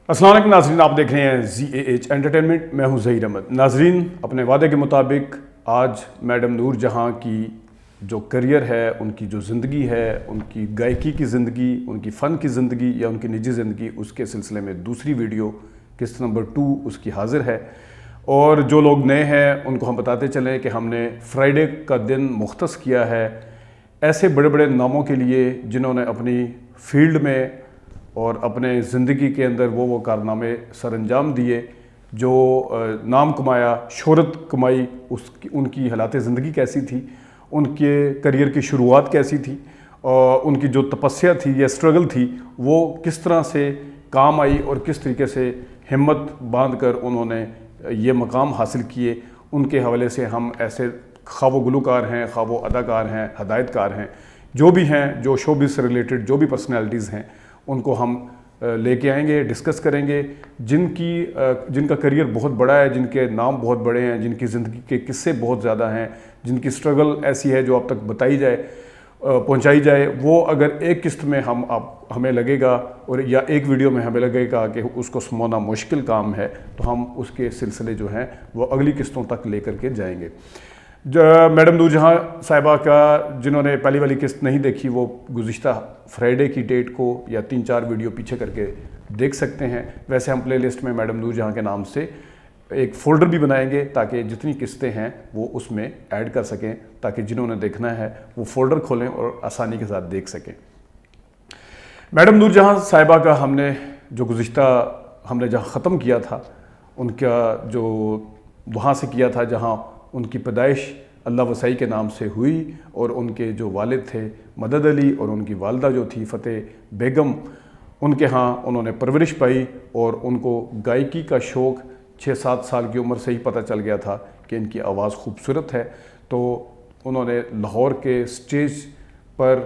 السلام علیکم ناظرین، آپ دیکھ رہے ہیں ZAH انٹرٹینمنٹ، میں ہوں ظہیر احمد۔ ناظرین، اپنے وعدے کے مطابق آج میڈم نور جہاں کی جو کریئر ہے، ان کی جو زندگی ہے، ان کی گائیکی کی زندگی، ان کی فن کی زندگی یا ان کی نجی زندگی، اس کے سلسلے میں دوسری ویڈیو قسط نمبر 2 اس کی حاضر ہے۔ اور جو لوگ نئے ہیں ان کو ہم بتاتے چلیں کہ ہم نے فرائیڈے کا دن مختص کیا ہے ایسے بڑے بڑے ناموں کے لیے جنہوں نے اپنی فیلڈ میں اور اپنے زندگی کے اندر وہ کارنامے سر انجام دیے، جو نام کمایا، شہرت کمائی، ان کی حالات زندگی کیسی تھی، ان کے کریئر کی شروعات کیسی تھی، اور ان کی جو تپسیا تھی یا اسٹرگل تھی وہ کس طرح سے کام آئی اور کس طریقے سے ہمت باندھ کر انہوں نے یہ مقام حاصل کیے، ان کے حوالے سے ہم ایسے خواہ و گلوکار ہیں، خواہ و اداکار ہیں، ہدایت کار ہیں، جو بھی ہیں، جو شوبز سے ریلیٹڈ جو بھی پرسنالٹیز ہیں، ان کو ہم لے کے آئیں گے، ڈسکس کریں گے، جن کا کریئر بہت بڑا ہے، جن کے نام بہت بڑے ہیں، جن کی زندگی کے قصے بہت زیادہ ہیں، جن کی سٹرگل ایسی ہے جو اب تک پہنچائی جائے، وہ اگر ایک قسط میں ہمیں لگے گا اور یا ایک ویڈیو میں ہمیں لگے گا کہ اس کو سمونا مشکل کام ہے، تو ہم اس کے سلسلے جو ہیں وہ اگلی قسطوں تک لے کر کے جائیں گے۔ میڈم نور جہاں صاحبہ کا جنہوں نے پہلی والی قسط نہیں دیکھی، وہ گزشتہ فرائیڈے کی ڈیٹ کو یا 3-4 ویڈیو پیچھے کر کے دیکھ سکتے ہیں۔ ویسے ہم پلے لسٹ میں میڈم نور جہاں کے نام سے ایک فولڈر بھی بنائیں گے تاکہ جتنی قسطیں ہیں وہ اس میں ایڈ کر سکیں، تاکہ جنہوں نے دیکھنا ہے وہ فولڈر کھولیں اور آسانی کے ساتھ دیکھ سکیں۔ میڈم نور جہاں صاحبہ کا ہم نے جہاں ختم کیا تھا، ان کا جو وہاں سے کیا تھا جہاں ان کی پیدائش اللہ وسائی کے نام سے ہوئی، اور ان کے جو والد تھے مدد علی اور ان کی والدہ جو تھی فتح بیگم، ان کے ہاں انہوں نے پرورش پائی، اور ان کو گائیکی کا شوق 6-7 سال کی عمر سے ہی پتہ چل گیا تھا کہ ان کی آواز خوبصورت ہے۔ تو انہوں نے لاہور کے سٹیج پر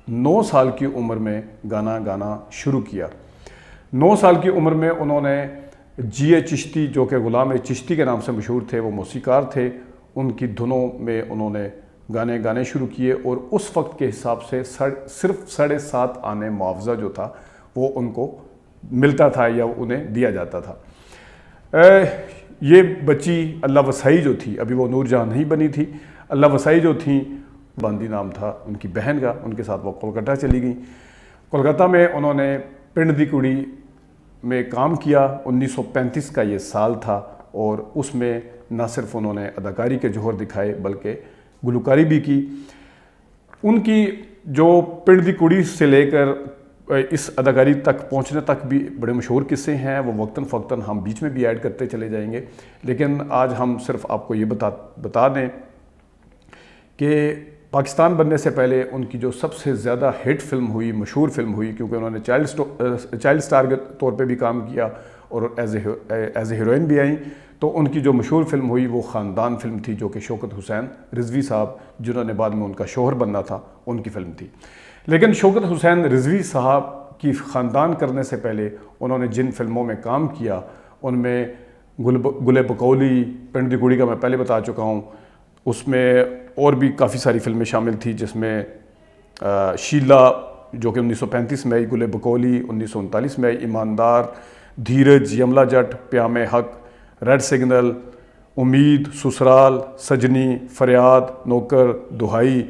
9 سال کی عمر میں گانا شروع کیا۔ 9 سال کی عمر میں انہوں نے جی چشتی، جو کہ غلام چشتی کے نام سے مشہور تھے، وہ موسیقار تھے، ان کی دھنوں میں انہوں نے گانے شروع کیے، اور اس وقت کے حساب سے صرف 7.5 آنے معاوضہ جو تھا وہ ان کو ملتا تھا یا انہیں دیا جاتا تھا۔ یہ بچی اللہ وسائی جو تھی، ابھی وہ نور جہاں نہیں بنی تھی، اللہ وسائی جو تھیں، باندی نام تھا ان کی بہن کا، ان کے ساتھ وہ کولکتہ چلی گئیں۔ کولکتہ میں انہوں نے پنڈ دی کڑی میں کام کیا۔ 1935 کا یہ سال تھا، اور اس میں نہ صرف انہوں نے اداکاری کے جوہر دکھائے بلکہ گلوکاری بھی کی۔ ان کی جو پنڈ دی کڑی سے لے کر اس اداکاری تک پہنچنے تک بھی بڑے مشہور قصے ہیں، وہ وقتاً فوقتاً ہم بیچ میں بھی ایڈ کرتے چلے جائیں گے، لیکن آج ہم صرف آپ کو یہ بتا دیں کہ پاکستان بننے سے پہلے ان کی جو سب سے زیادہ ہٹ فلم ہوئی، مشہور فلم ہوئی، کیونکہ انہوں نے چائلڈ سٹار کے طور پہ بھی کام کیا اور ایز اے ہیروئن بھی آئیں، تو ان کی جو مشہور فلم ہوئی وہ خاندان فلم تھی، جو کہ شوکت حسین رضوی صاحب، جنہوں نے بعد میں ان کا شوہر بننا تھا، ان کی فلم تھی۔ لیکن شوکت حسین رضوی صاحب کی خاندان کرنے سے پہلے انہوں نے جن فلموں میں کام کیا، ان میں گل بکولی، پنڈ دی کڑی کا میں پہلے بتا چکا ہوں، اس میں اور بھی کافی ساری فلمیں شامل تھیں، جس میں شیلا جو کہ 1935 میں آئی، گل بکولی 1939 میں آئی، ایماندار، دھیرج، یملا جٹ، پیام حق، ریڈ سگنل، امید، سسرال، سجنی، فریاد، نوکر، دہائی،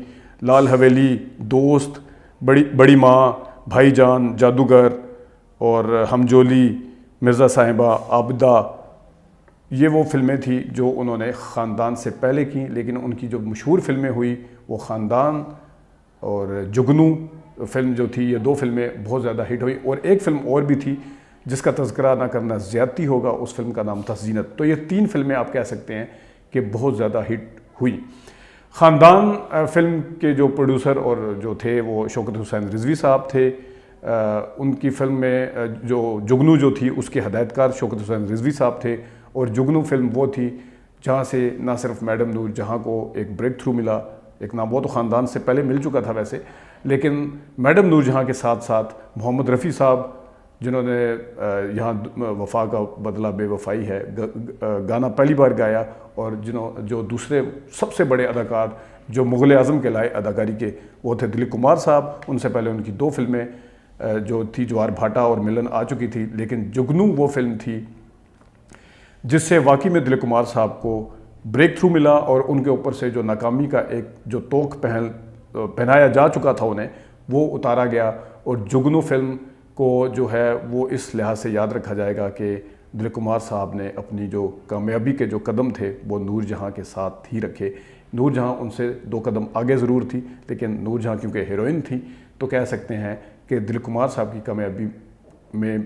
لال حویلی، دوست، بڑی ماں، بھائی جان، جادوگر، اور ہم جولی، مرزا صاحبہ، عابدہ، یہ وہ فلمیں تھیں جو انہوں نے خاندان سے پہلے کی۔ لیکن ان کی جو مشہور فلمیں ہوئی وہ خاندان اور جگنو فلم جو تھی، یہ 2 فلمیں بہت زیادہ ہٹ ہوئی، اور ایک فلم اور بھی تھی جس کا تذکرہ نہ کرنا زیادتی ہوگا، اس فلم کا نام تھا زینت۔ تو یہ 3 فلمیں آپ کہہ سکتے ہیں کہ بہت زیادہ ہٹ ہوئی۔ خاندان فلم کے جو پروڈیوسر اور جو تھے وہ شوکت حسین رضوی صاحب تھے۔ ان کی فلم میں جو جگنو جو تھی اس کے ہدایت کار شوکت حسین رضوی صاحب تھے، اور جگنو فلم وہ تھی جہاں سے نہ صرف میڈم نور جہاں کو ایک بریک تھرو ملا، ایک نام وہ تو خاندان سے پہلے مل چکا تھا ویسے، لیکن میڈم نور جہاں کے ساتھ ساتھ محمد رفیع صاحب، جنہوں نے یہاں وفا کا بدلہ بے وفائی ہے گانا پہلی بار گایا، اور جو دوسرے سب سے بڑے اداکار جو مغل اعظم کے لائے اداکاری کے، وہ تھے دلیپ کمار صاحب۔ ان سے پہلے ان کی 2 فلمیں جو تھی جوار بھاٹا اور ملن آ چکی تھی، لیکن جگنو وہ فلم تھی جس سے واقعی میں دلیپ کمار صاحب کو بریک تھرو ملا، اور ان کے اوپر سے جو ناکامی کا ایک جو توق پہنایا جا چکا تھا انہیں، وہ اتارا گیا۔ اور جگنو فلم کو جو ہے وہ اس لحاظ سے یاد رکھا جائے گا کہ دلیپ کمار صاحب نے اپنی جو کامیابی کے جو قدم تھے وہ نور جہاں کے ساتھ ہی رکھے۔ نور جہاں ان سے 2 قدم آگے ضرور تھی، لیکن نور جہاں کیونکہ ہیروئن تھی تو کہہ سکتے ہیں کہ دلیپ کمار صاحب کی کامیابی میں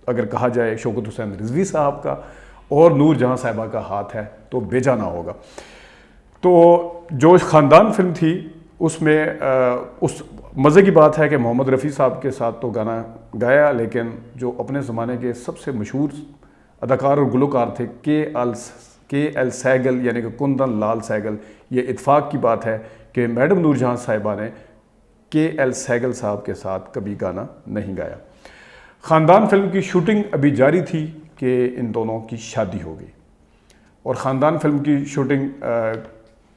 اگر کہا جائے شوکت حسین رضوی صاحب کا اور نور جہاں صاحبہ کا ہاتھ ہے تو بے جا نہ ہوگا۔ تو جو خاندان فلم تھی اس میں اس مزے کی بات ہے کہ محمد رفیع صاحب کے ساتھ تو گانا گایا، لیکن جو اپنے زمانے کے سب سے مشہور اداکار اور گلوکار تھے کے ایل سہگل یعنی کہ کندن لال سہگل، یہ اتفاق کی بات ہے کہ میڈم نور جہاں صاحبہ نے کے ایل سہگل صاحب کے ساتھ کبھی گانا نہیں گایا۔ خاندان فلم کی شوٹنگ ابھی جاری تھی کہ ان دونوں کی شادی ہو گئی، اور خاندان فلم کی شوٹنگ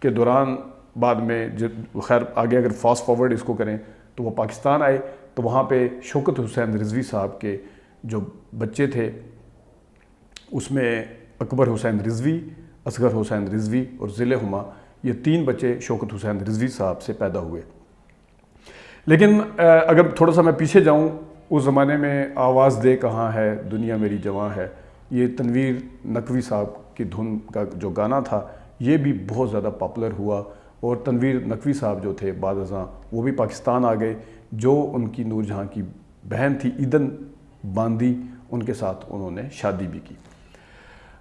کے دوران بعد میں خیر آگے اگر فاسٹ فارورڈ اس کو کریں تو وہ پاکستان آئے، تو وہاں پہ شوکت حسین رضوی صاحب کے جو بچے تھے اس میں اکبر حسین رضوی، اصغر حسین رضوی اور ذل ہما، یہ 3 بچے شوکت حسین رضوی صاحب سے پیدا ہوئے۔ لیکن اگر تھوڑا سا میں پیچھے جاؤں، اس زمانے میں آواز دے کہاں ہے دنیا میری جواں ہے، یہ تنویر نقوی صاحب کی دھن کا جو گانا تھا یہ بھی بہت زیادہ پاپولر ہوا، اور تنویر نقوی صاحب جو تھے بعد ازاں وہ بھی پاکستان آ گئے، جو ان کی نور جہاں کی بہن تھی ایدن باندی، ان کے ساتھ انہوں نے شادی بھی کی۔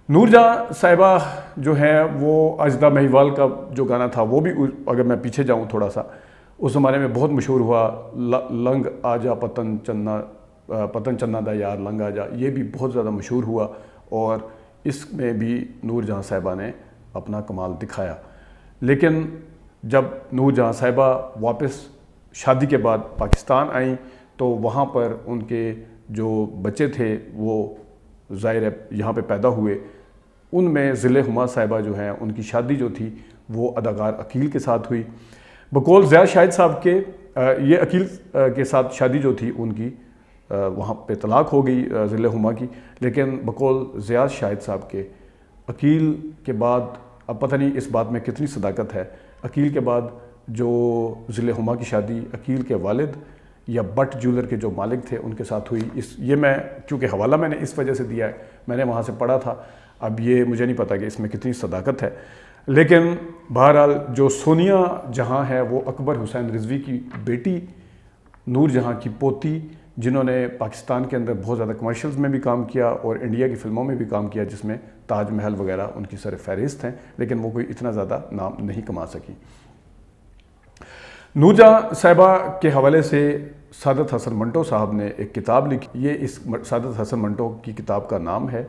نور جہاں صاحبہ جو ہیں وہ اجدہ مہیوال کا جو گانا تھا وہ بھی اگر میں پیچھے جاؤں تھوڑا سا، اس زمانے میں بہت مشہور ہوا، لنگ آجا پتن چنا دا یار لنگ آجا، یہ بھی بہت زیادہ مشہور ہوا، اور اس میں بھی نور جہاں صاحبہ نے اپنا کمال دکھایا۔ لیکن جب نور جہاں صاحبہ واپس شادی کے بعد پاکستان آئیں تو وہاں پر ان کے جو بچے تھے وہ ظاہر ہے یہاں پہ پیدا ہوئے، ان میں ذل ہما صاحبہ جو ہیں ان کی شادی جو تھی وہ اداکار عقیل کے ساتھ ہوئی۔ بقول زیاد شاہد صاحب کے یہ عقیل کے ساتھ شادی جو تھی ان کی وہاں پہ طلاق ہو گئی ذل ہما کی، لیکن بقول زیاد شاہد صاحب کے عقیل کے بعد، اب پتہ نہیں اس بات میں کتنی صداقت ہے، عقیل کے بعد جو ذل ہما کی شادی عقیل کے والد یا بٹ جولر کے جو مالک تھے ان کے ساتھ ہوئی۔ یہ میں کیونکہ حوالہ میں نے اس وجہ سے دیا ہے، میں نے وہاں سے پڑھا تھا، اب یہ مجھے نہیں پتہ کہ اس میں کتنی صداقت ہے، لیکن بہرحال جو سونیا جہاں ہے وہ اکبر حسین رضوی کی بیٹی، نور جہاں کی پوتی، جنہوں نے پاکستان کے اندر بہت زیادہ کمرشلز میں بھی کام کیا اور انڈیا کی فلموں میں بھی کام کیا، جس میں تاج محل وغیرہ ان کی سر فہرست ہیں، لیکن وہ کوئی اتنا زیادہ نام نہیں کما سکی۔ نور جہاں صاحبہ کے حوالے سے سعادت حسن منٹو صاحب نے ایک کتاب لکھی، یہ اس سعادت حسن منٹو کی کتاب کا نام ہے،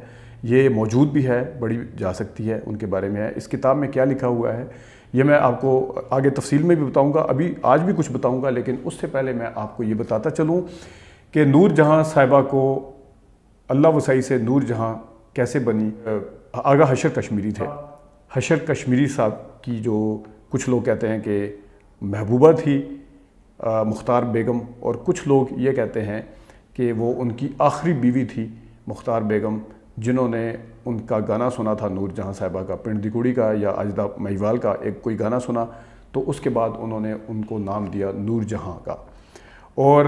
یہ موجود بھی ہے، پڑھی جا سکتی ہے، ان کے بارے میں ہے۔ اس کتاب میں کیا لکھا ہوا ہے یہ میں آپ کو آگے تفصیل میں بھی بتاؤں گا، ابھی آج بھی کچھ بتاؤں گا، لیکن اس سے پہلے میں آپ کو یہ بتاتا چلوں کہ نور جہاں صاحبہ کو اللہ وسعی سے نور جہاں کیسے بنی۔ آغا حشر کشمیری تھے، حشر کشمیری صاحب کی جو کچھ لوگ کہتے ہیں کہ محبوبہ تھی مختار بیگم، اور کچھ لوگ یہ کہتے ہیں کہ وہ ان کی آخری بیوی تھی مختار بیگم، جنہوں نے ان کا گانا سنا تھا نور جہاں صاحبہ کا، پنڈ دی کڑی کا یا اجدہ مہیوال کا ایک کوئی گانا سنا، تو اس کے بعد انہوں نے ان کو نام دیا نور جہاں کا۔ اور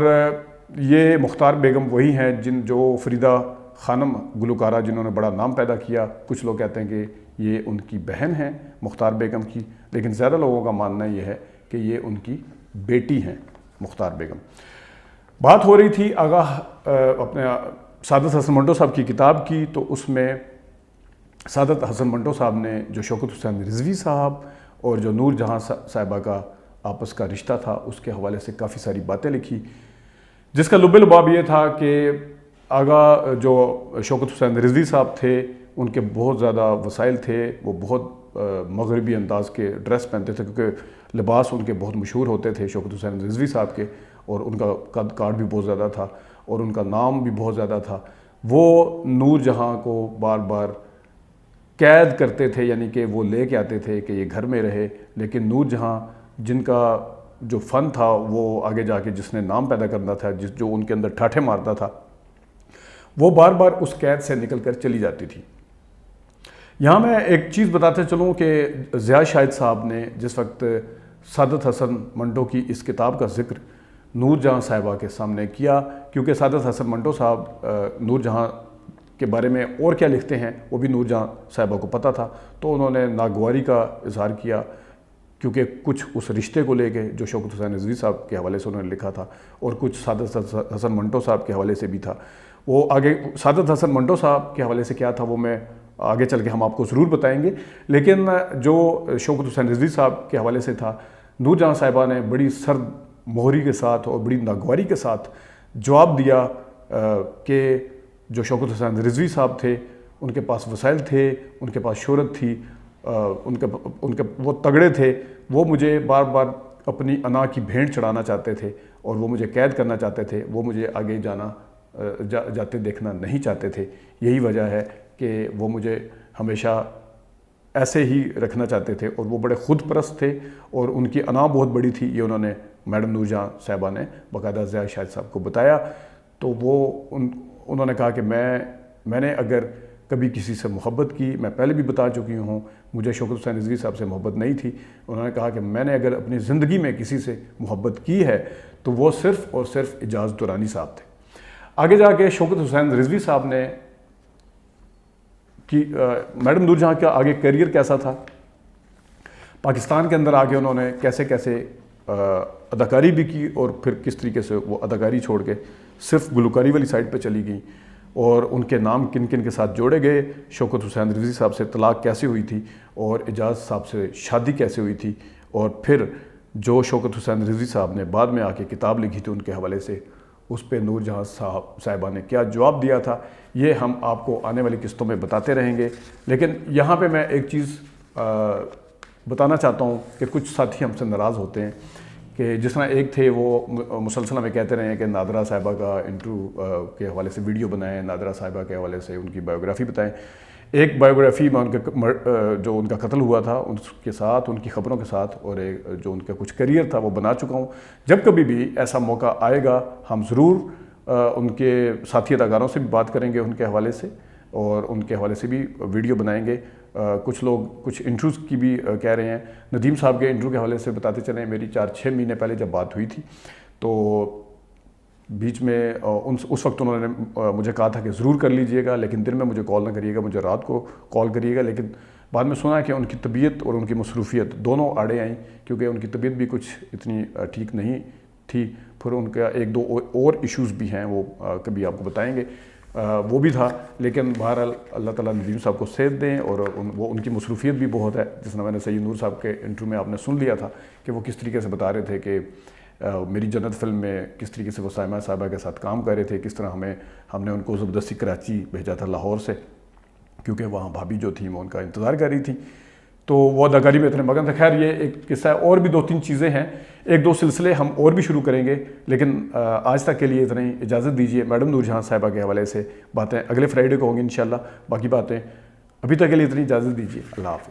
یہ مختار بیگم وہی ہیں جو فریدہ خانم گلوکارہ جنہوں نے بڑا نام پیدا کیا، کچھ لوگ کہتے ہیں کہ یہ ان کی بہن ہیں مختار بیگم کی، لیکن زیادہ لوگوں کا ماننا یہ ہے کہ یہ ان کی بیٹی ہیں مختار بیگم۔ بات ہو رہی تھی آغا اپنے سعادت حسن منٹو صاحب کی کتاب کی، تو اس میں سعادت حسن منٹو صاحب نے جو شوکت حسین رضوی صاحب اور جو نور جہاں صاحبہ کا آپس کا رشتہ تھا اس کے حوالے سے کافی ساری باتیں لکھی، جس کا لب لباب یہ تھا کہ آغا جو شوکت حسین رضوی صاحب تھے ان کے بہت زیادہ وسائل تھے، وہ بہت مغربی انداز کے ڈریس پہنتے تھے، کیونکہ لباس ان کے بہت مشہور ہوتے تھے شوکت حسین رضوی صاحب کے، اور ان کا قد کاٹ بھی بہت زیادہ تھا اور ان کا نام بھی بہت زیادہ تھا۔ وہ نور جہاں کو بار بار قید کرتے تھے، یعنی کہ وہ لے کے آتے تھے کہ یہ گھر میں رہے، لیکن نور جہاں جن کا جو فن تھا وہ آگے جا کے جس نے نام پیدا کرنا تھا، جو ان کے اندر ٹھاٹھے مارتا تھا، وہ بار بار اس قید سے نکل کر چلی جاتی تھی۔ یہاں میں ایک چیز بتاتے چلوں کہ ضیاء شاہد صاحب نے جس وقت سعادت حسن منٹو کی اس کتاب کا ذکر نور جہاں صاحبہ کے سامنے کیا، کیونکہ سعادت حسن منٹو صاحب نور جہاں کے بارے میں اور کیا لکھتے ہیں وہ بھی نور جہاں صاحبہ کو پتہ تھا، تو انہوں نے ناگواری کا اظہار کیا، کیونکہ کچھ اس رشتے کو لے کے جو شوکت حسین رضوی صاحب کے حوالے سے انہوں نے لکھا تھا اور کچھ سعادت حسن منٹو صاحب کے حوالے سے بھی تھا۔ وہ آگے سعادت حسن منٹو صاحب کے حوالے سے کیا تھا وہ میں آگے چل کے ہم آپ کو ضرور بتائیں گے، لیکن جو شوکت حسین رضوی صاحب کے حوالے سے تھا، نور جہاں صاحبہ نے بڑی سرد مہری کے ساتھ اور بڑی ناگواری کے ساتھ جواب دیا کہ جو شوکت حسین رضوی صاحب تھے ان کے پاس وسائل تھے، ان کے پاس شہرت تھی، ان کے وہ تگڑے تھے، وہ مجھے بار بار اپنی انا کی بھینٹ چڑھانا چاہتے تھے اور وہ مجھے قید کرنا چاہتے تھے، وہ مجھے آگے جاتے دیکھنا نہیں چاہتے تھے۔ یہی وجہ ہے کہ وہ مجھے ہمیشہ ایسے ہی رکھنا چاہتے تھے، اور وہ بڑے خود پرست تھے اور ان کی انا بہت بڑی تھی۔ یہ انہوں نے میڈم نور جہاں صاحبہ نے باقاعدہ ضیاء شاہد صاحب کو بتایا۔ تو وہ انہوں نے کہا کہ میں نے اگر کبھی کسی سے محبت کی، میں پہلے بھی بتا چکی ہوں، مجھے شوکت حسین رضوی صاحب سے محبت نہیں تھی۔ انہوں نے کہا کہ میں نے اگر اپنی زندگی میں کسی سے محبت کی ہے تو وہ صرف اور صرف اعجاز درانی صاحب تھے۔ آگے جا کے شوکت حسین رضوی صاحب نے میڈم نور جہاں کا آگے کیریئر کیسا تھا، پاکستان کے اندر آگے انہوں نے کیسے اداکاری بھی کی، اور پھر کس طریقے سے وہ اداکاری چھوڑ کے صرف گلوکاری والی سائڈ پہ چلی گئیں، اور ان کے نام کن کن کے ساتھ جوڑے گئے، شوکت حسین رضوی صاحب سے طلاق کیسے ہوئی تھی اور اعجاز صاحب سے شادی کیسے ہوئی تھی، اور پھر جو شوکت حسین رضوی صاحب نے بعد میں آ کے کتاب لکھی تھی ان کے حوالے سے، اس پہ نور جہاں صاحبہ نے کیا جواب دیا تھا، یہ ہم آپ کو آنے والی قسطوں میں بتاتے رہیں گے۔ لیکن یہاں پہ میں ایک چیز بتانا چاہتا ہوں کہ کچھ ساتھی ہم سے ناراض ہوتے ہیں کہ جس طرح ایک تھے وہ مسلسل ہمیں کہتے رہے ہیں کہ نادرہ صاحبہ کا انٹرویو کے حوالے سے ویڈیو بنائیں، نادرہ صاحبہ کے حوالے سے ان کی بایوگرافی بتائیں۔ ایک بایوگرافی میں جو ان کا قتل ہوا تھا اس کے ساتھ، ان کی خبروں کے ساتھ، اور جو ان کا کچھ کیریئر تھا وہ بنا چکا ہوں۔ جب کبھی بھی ایسا موقع آئے گا ہم ضرور ان کے ساتھی اداکاروں سے بھی بات کریں گے ان کے حوالے سے، اور ان کے حوالے سے بھی ویڈیو بنائیں گے۔ کچھ لوگ کچھ انٹرویوز کی بھی کہہ رہے ہیں۔ ندیم صاحب کے انٹرویو کے حوالے سے بتاتے چلیں، میری 4-6 مہینے پہلے جب بات ہوئی تھی تو بیچ میں اس وقت انہوں نے مجھے کہا تھا کہ ضرور کر لیجئے گا، لیکن دن میں مجھے کال نہ کریے گا، مجھے رات کو کال کریے گا۔ لیکن بعد میں سنا کہ ان کی طبیعت اور ان کی مصروفیت دونوں آڑے آئیں، کیونکہ ان کی طبیعت بھی کچھ اتنی ٹھیک نہیں تھی، پھر ان کا 1-2 اور ایشوز بھی ہیں، وہ کبھی آپ کو بتائیں گے، وہ بھی تھا۔ لیکن بہرحال اللہ تعالیٰ ندیم صاحب کو صحت دیں، اور وہ ان کی مصروفیت بھی بہت ہے، جس طرح میں نے سید نور صاحب کے انٹرویو میں آپ نے سن لیا تھا کہ وہ کس طریقے سے بتا رہے تھے کہ میری جنت فلم میں کس طریقے سے وہ سائمہ صاحبہ کے ساتھ کام کر رہے تھے، کس طرح ہم نے ان کو زبردستی کراچی بھیجا تھا لاہور سے، کیونکہ وہاں بھابھی جو تھیں وہ ان کا انتظار کر رہی تھی، تو وہ اداکاری میں اتنے مگن تھے۔ خیر یہ ایک قصہ ہے، اور بھی 2-3 چیزیں ہیں، 1-2 سلسلے ہم اور بھی شروع کریں گے، لیکن آج تک کے لیے اتنا ہی، اجازت دیجیے۔ میڈم نور جہاں صاحبہ کے حوالے سے باتیں اگلے فرائیڈے کو ہوں گی انشاءاللہ، باقی باتیں ابھی تک کے لیے اتنی اجازت دیجیے۔ اللہ حافظ۔